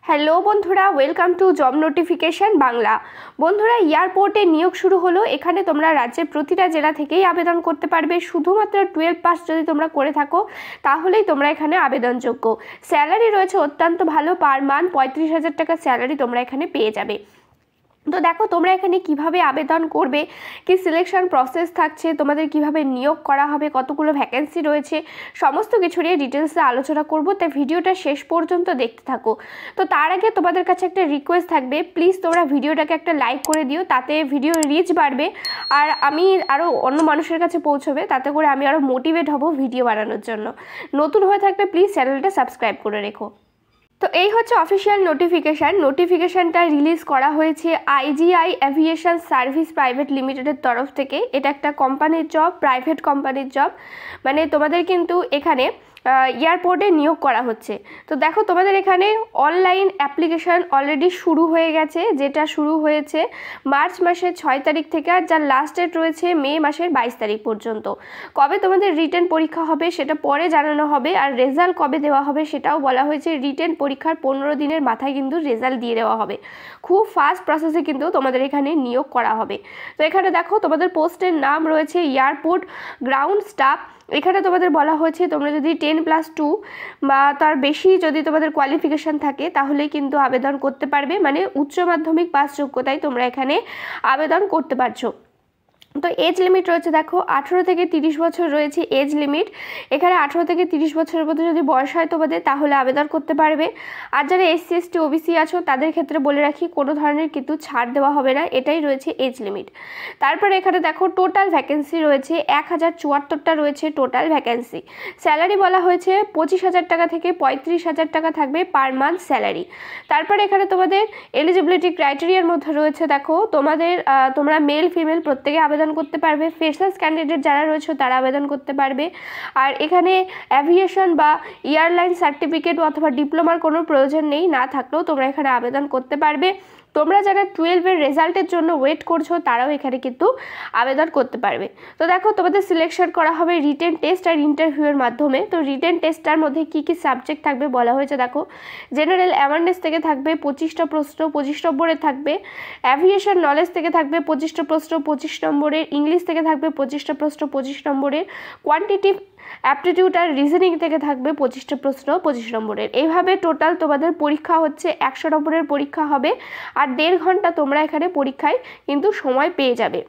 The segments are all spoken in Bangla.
হ্যালো বন্ধুরা, welcome to job notification Bangla. বন্ধুরা, এয়ারপোর্টে নিয়োগ শুরু হলো। এখানে তোমরা রাজ্যের প্রতিটা জেলা থেকেই আবেদন করতে পারবে। শুধুমাত্র 12 পাস যদি তোমরা করে থাকো তাহলেই তোমরা এখানে আবেদনযোগ্য। স্যালারি রয়েছে অত্যন্ত ভালো, পার মান্থ 35,000 টাকা স্যালারি তোমরা এখানে পেয়ে যাবে। তো দেখো তোমরা এখানে কিভাবে আবেদন করবে, কি সিলেকশন প্রসেস থাকছে, তোমাদের কিভাবে নিয়োগ করা হবে, কতগুলো ভ্যাকেন্সি রয়েছে, সমস্ত কিছু নিয়ে ডিটেলসে আলোচনা করব। তাই ভিডিওটা শেষ পর্যন্ত দেখতে থাকো। তো তার আগে তোমাদের কাছে একটা রিকোয়েস্ট থাকবে, প্লিজ তোমরা ভিডিওটাকে একটা লাইক করে দিও, তাতে ভিডিও রিচ বাড়বে আর আমি আরও অন্য মানুষের কাছে পৌঁছবে, তাতে করে আমি আরও মোটিভেট হব ভিডিও বানানোর জন্য। নতুন হয়ে থাকলে প্লিজ চ্যানেলটা সাবস্ক্রাইব করে রেখো। তো এই হচ্ছে অফিসিয়াল নোটিফিকেশানটা রিলিজ করা হয়েছে আইজিআই এভিয়েশন সার্ভিস প্রাইভেট লিমিটেডের তরফ থেকে। এটা একটা কোম্পানির জব, প্রাইভেট কোম্পানির জব, মানে তোমাদের কিন্তু এখানে এয়ারপোর্টে নিয়োগ করা হচ্ছে। তো দেখো তোমাদের এখানে অনলাইন অ্যাপ্লিকেশান অলরেডি শুরু হয়ে গেছে, যেটা শুরু হয়েছে মার্চ মাসের 6 তারিখ থেকে, আর যার লাস্ট ডেট রয়েছে মে মাসের 22 তারিখ পর্যন্ত। কবে তোমাদের রিটেন পরীক্ষা হবে সেটা পরে জানানো হবে, আর রেজাল্ট কবে দেওয়া হবে সেটাও বলা হয়েছে। রিটেন পরীক্ষার 15 দিনের মাথায় কিন্তু রেজাল্ট দিয়ে দেওয়া হবে। খুব ফাস্ট প্রসেসে কিন্তু তোমাদের এখানে নিয়োগ করা হবে। তো এখানে দেখো তোমাদের পোস্টের নাম রয়েছে এয়ারপোর্ট গ্রাউন্ড স্টাফ। এখানে তোমাদের বলা হয়েছে তোমরা যদি 10+2 বা তার বেশি যদি তোমাদের কোয়ালিফিকেশান থাকে তাহলে কিন্তু আবেদন করতে পারবে, মানে উচ্চ মাধ্যমিক পাস যোগ্যতায় তোমরা এখানে আবেদন করতে পারছো। তো এজ লিমিট রয়েছে দেখো 18 থেকে 30 বছর রয়েছে এজ লিমিট। এখানে 18 থেকে 30 বছরের মধ্যে যদি বয়স হয় তোমাদের তাহলে আবেদন করতে পারবে। আর যারা SC ST OBC আছো তাদের ক্ষেত্রে বলে রাখি কোনো ধরনের কিন্তু ছাড় দেওয়া হবে না, এটাই রয়েছে এজ লিমিট। তারপরে এখানে দেখো টোটাল ভ্যাকেন্সি রয়েছে 1074টা রয়েছে টোটাল ভ্যাকেন্সি। স্যালারি বলা হয়েছে 25,000 টাকা থেকে 35,000 টাকা থাকবে পার মান্থ স্যালারি। তারপরে এখানে তোমাদের এলিজিবিলিটি ক্রাইটেরিয়ার মধ্যে রয়েছে দেখো তোমরা মেল ফিমেল প্রত্যেকে আবেদন করতে পারবে। ফ্রেশার্স ক্যান্ডিডেট যারা রয়েছে তারা আবেদন করতে পারবে। আর এখানে অ্যাভিয়েশন বা এয়ারলাইন সার্টিফিকেট অথবা ডিপ্লোমার কোনো প্রয়োজন নেই, না থাকলেও তোমরা এখানে আবেদন করতে পারবে। তোমরা যারা 12-এর রেজাল্টের জন্য ওয়েট করছো তারাও এখানে কিন্তু আবেদন করতে পারবে। তো দেখো তোমাদের সিলেকশন করা হবে রিটেন টেস্ট আর ইন্টারভিউয়ের মাধ্যমে। তো রিটেন টেস্টটার মধ্যে কী কী সাবজেক্ট থাকবে বলা হয়েছে দেখো, জেনারেল অ্যাওয়ারনেস থেকে থাকবে 25টা প্রশ্ন 25 নম্বরের থাকবে, অ্যাভিয়েশন নলেজ থেকে থাকবে 25টা প্রশ্ন 25 নম্বরের, ইংলিশ থেকে থাকবে 25টা প্রশ্ন 25 নম্বরের, কোয়ান্টিটিভ অ্যাপটিটিউড আর রিজনিং থেকে থাকবে 25টা প্রশ্ন 25 নম্বরের। এইভাবে টোটাল তোমাদের পরীক্ষা হচ্ছে 100 নম্বরের পরীক্ষা হবে, আর 1.5 ঘন্টা তোমরা এখানে পরীক্ষায় কিন্তু সময় পেয়ে যাবে।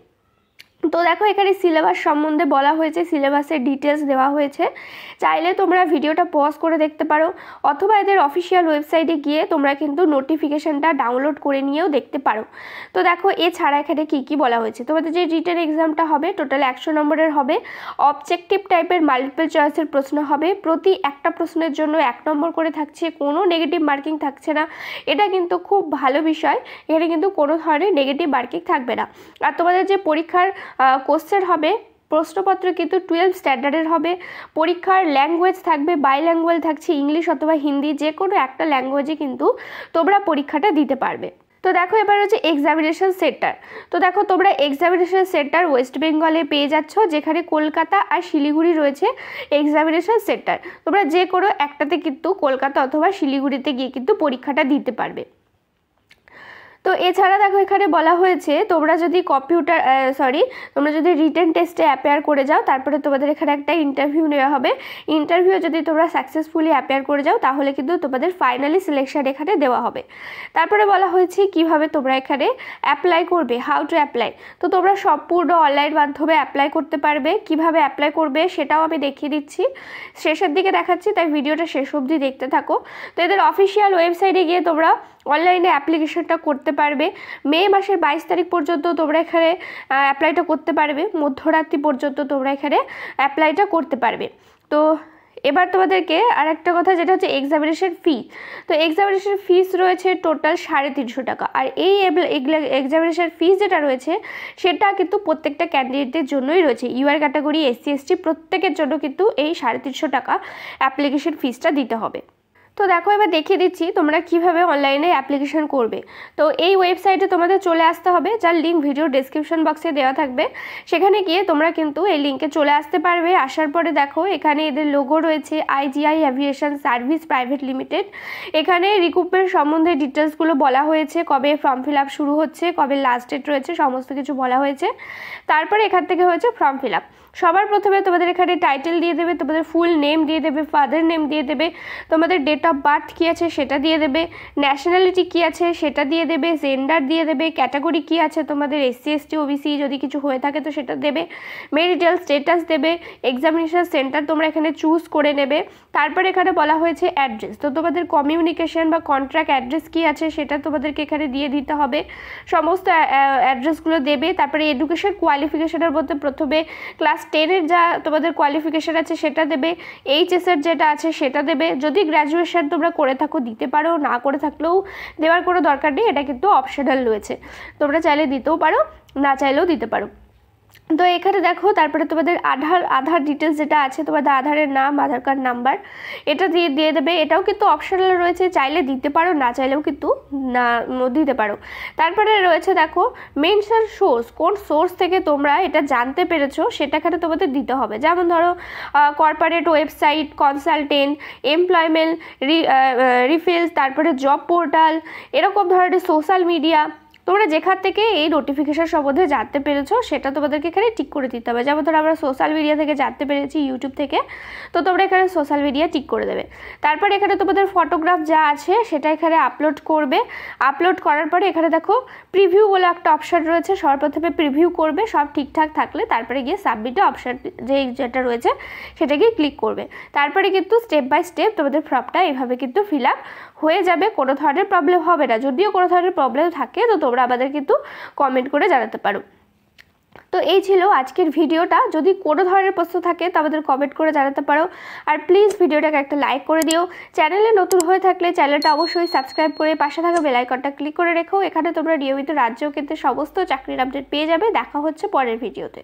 তো দেখো এখানে সিলেবাস সম্বন্ধে বলা হয়েছে, সিলেবাসের ডিটেলস দেওয়া হয়েছে। চাইলে তোমরা ভিডিওটা পজ করে দেখতে পারো, অথবা এদের অফিসিয়াল ওয়েবসাইটে গিয়ে তোমরা কিন্তু নোটিফিকেশানটা ডাউনলোড করে নিয়েও দেখতে পারো। তো দেখো এছাড়া এখানে কী কী বলা হয়েছে, তোমাদের যে রিটেন এক্সামটা হবে টোটাল 100 নম্বরের হবে। অবজেক্টিভ টাইপের মাল্টিপল চয়েসের প্রশ্ন হবে, প্রতি একটা প্রশ্নের জন্য 1 নম্বর করে থাকছে, কোনো নেগেটিভ মার্কিং থাকছে না। এটা কিন্তু খুব ভালো বিষয়, এখানে কিন্তু কোনো ধরনের নেগেটিভ মার্কিং থাকবে না। আর তোমাদের যে পরীক্ষার কোশ্চেন হবে, প্রশ্নপত্র কিন্তু 12 স্ট্যান্ডার্ডের হবে। পরীক্ষার ল্যাঙ্গুয়েজ থাকবে বাইল্যাঙ্গুয়াল থাকছে, ইংলিশ অথবা হিন্দি, যে কোনো একটা ল্যাঙ্গুয়েজে কিন্তু তোমরা পরীক্ষাটা দিতে পারবে। তো দেখো এবার হচ্ছে এক্সামিনেশন সেন্টার। তো দেখো তোমরা এক্সামিনেশন সেন্টার ওয়েস্ট বেঙ্গলে পেয়ে যাচ্ছ, যেখানে কলকাতা আর শিলিগুড়ি রয়েছে এক্সামিনেশন সেন্টার। তোমরা যে কোনো একটাতে কিন্তু কলকাতা অথবা শিলিগুড়িতে গিয়ে কিন্তু পরীক্ষাটা দিতে পারবে। তো এছাড়া দেখো এখানে বলা হয়েছে তোমরা যদি তোমরা যদি রিটেন টেস্টে অ্যাপিয়ার করে যাও, তারপরে তোমাদের এখানে একটা ইন্টারভিউ নেওয়া হবে। ইন্টারভিউ যদি তোমরা সাকসেসফুলি অ্যাপিয়ার করে যাও তাহলে কিন্তু তোমাদের ফাইনালি সিলেকশন এখানে দেওয়া হবে। তারপরে বলা হয়েছে কিভাবে তোমরা এখানে অ্যাপ্লাই করবে, হাউ টু অ্যাপ্লাই। তো তোমরা সম্পূর্ণ অনলাইন মাধ্যমে অ্যাপ্লাই করতে পারবে। কিভাবে অ্যাপ্লাই করবে সেটাও আমি দেখিয়ে দিচ্ছি, শেষের দিকে দেখাচ্ছি, তাই ভিডিওটা শেষ অবধি দেখতে থাকো। তো এদের অফিসিয়াল ওয়েবসাইটে গিয়ে তোমরা অনলাইনে অ্যাপ্লিকেশনটা করতে পারবে। মে মাসের 22 তারিখ পর্যন্ত তোমরা এখানে অ্যাপ্লাইটা করতে পারবে, মধ্যরাত্রি পর্যন্ত তোমরা এখানে অ্যাপ্লাইটা করতে পারবে। তো এবার তোমাদেরকে আর একটা কথা, যেটা হচ্ছে এক্সামিনেশন ফি। তো এক্সামিনেশন ফিস রয়েছে টোটাল 350 টাকা। আর এই এক্সামিনেশন ফিস যেটা রয়েছে সেটা কিন্তু প্রত্যেকটা ক্যান্ডিডেটদের জন্যই রয়েছে, UR ক্যাটাগরি SC ST প্রত্যেকের জন্য কিন্তু এই 350 টাকা অ্যাপ্লিকেশন ফিসটা দিতে হবে। তো দেখো এবার দেখিয়ে দিচ্ছি তোমরা কিভাবে অনলাইনে অ্যাপ্লিকেশন করবে। তো এই ওয়েবসাইটে তোমাদের চলে আসতে হবে, যার লিঙ্ক ভিডিও ডেসক্রিপশন বক্সে দেওয়া থাকবে। সেখানে গিয়ে তোমরা কিন্তু এই লিঙ্কে চলে আসতে পারবে। আসার পরে দেখো এখানে এদের লোগো রয়েছে, IGI aviation service private limited. এখানে রিক্রুটমেন্ট সম্বন্ধে ডিটেলসগুলো বলা হয়েছে, কবে ফর্ম ফিল আপ শুরু হচ্ছে, কবে লাস্ট ডেট রয়েছে, সমস্ত কিছু বলা হয়েছে। তারপরে এখান থেকে হয়েছে ফর্ম ফিল আপ। সবার প্রথমে তোমাদের এখানে টাইটেল দিয়ে দেবে, তোমাদের ফুল নেম দিয়ে দেবে, ফাদার নেম দিয়ে দেবে, তোমাদের ডেট অফ বার্থ কী আছে সেটা দিয়ে দেবে, ন্যাশনালিটি কী আছে সেটা দিয়ে দেবে, জেন্ডার দিয়ে দেবে, ক্যাটাগরি কী আছে তোমাদের এসসি এসটি ওবিসি যদি কিছু হয়ে থাকে তো সেটা দেবে, মেরিটাল স্টেটাস দেবে, এক্সামিনেশন সেন্টার তোমরা এখানে চুজ করে নেবে। তারপরে এখানে বলা হয়েছে অ্যাড্রেস, তো তোমাদের কমিউনিকেশন বা কন্ট্রাক্ট অ্যাড্রেস কী আছে সেটা তোমাদেরকে এখানে দিয়ে দিতে হবে, সমস্ত অ্যাড্রেসগুলো দেবে। তারপরে এডুকেশন কোয়ালিফিকেশনের মধ্যে প্রথমে ক্লাস 10-এর যা তোমাদের কোয়ালিফিকেশান আছে সেটা দেবে, এইচএসের যেটা আছে সেটা দেবে। যদি গ্র্যাজুয়েশন তোমরা করে থাকো দিতে পারো, না করে থাকলেও দেওয়ার কোনো দরকার নেই, এটা কিন্তু অপশনাল রয়েছে, তোমরা চাইলে দিতেও পারো, না চাইলেও দিতে পারো। তো এখানে দেখো তারপরে তোমাদের আধার ডিটেলস যেটা আছে, তোমাদের আধারের নাম, আধার কার্ড নাম্বার, এটা দিয়ে দেবে। এটাও কিন্তু অপশনাল রয়েছে, চাইলে দিতে পারো, না চাইলেও কিন্তু না দিতে পারো। তারপরে রয়েছে দেখো মেনশন সোর্স, কোন সোর্স থেকে তোমরা এটা জানতে পেরেছো সেটা এখানে তোমাদের দিতে হবে। যেমন ধরো কর্পোরেট ওয়েবসাইট, কনসালটেন্ট, এমপ্লয়মেন্ট রিফিলস, তারপরে জব পোর্টাল, এরকম ধরনের সোশ্যাল মিডিয়া, তোমরা যেখান থেকে এই নোটিফিকেশন সম্বন্ধে জানতে পেরেছো সেটা তোমাদেরকে এখানে টিক করে দিতে হবে। যেমন ধরো আমরা সোশ্যাল মিডিয়া থেকে জানতে পেরেছি, ইউটিউব থেকে, তো তোমরা এখানে সোশ্যাল মিডিয়া টিক করে দেবে। তারপর এখানে তোমাদের ফটোগ্রাফ যা আছে সেটা এখানে আপলোড করবে। আপলোড করার পরে এখানে দেখো প্রিভিউ বলে একটা অপশান রয়েছে, সর্বপ্রথমে প্রিভিউ করবে, সব ঠিকঠাক থাকলে তারপরে গিয়ে সাবমিটে অপশান যেটা রয়েছে সেটা গিয়ে ক্লিক করবে। তারপরে কিন্তু স্টেপ বাই স্টেপ তোমাদের ফর্মটা এইভাবে কিন্তু ফিল আপ হয়ে যাবে, কোনো ধরনের প্রবলেম হবে না। যদিও কোনো ধরনের প্রবলেম থাকে তো তোমরা আমাদের কিন্তু কমেন্ট করে জানাতে পারো। তো এই ছিল আজকের ভিডিওটা। যদি কোনো ধরনের প্রশ্ন থাকে তো আমাদের কমেন্ট করে জানাতে পারো। আর প্লিজ ভিডিওটাকে একটা লাইক করে দিও। চ্যানেলে নতুন হয়ে থাকলে চ্যানেলটা অবশ্যই সাবস্ক্রাইব করে পাশে থাকা বেল আইকনটা ক্লিক করে রেখো। এখানে তোমরা নিয়মিত রাজ্য কেন্দ্রের সমস্ত চাকরির আপডেট পেয়ে যাবে। দেখা হচ্ছে পরের ভিডিওতে।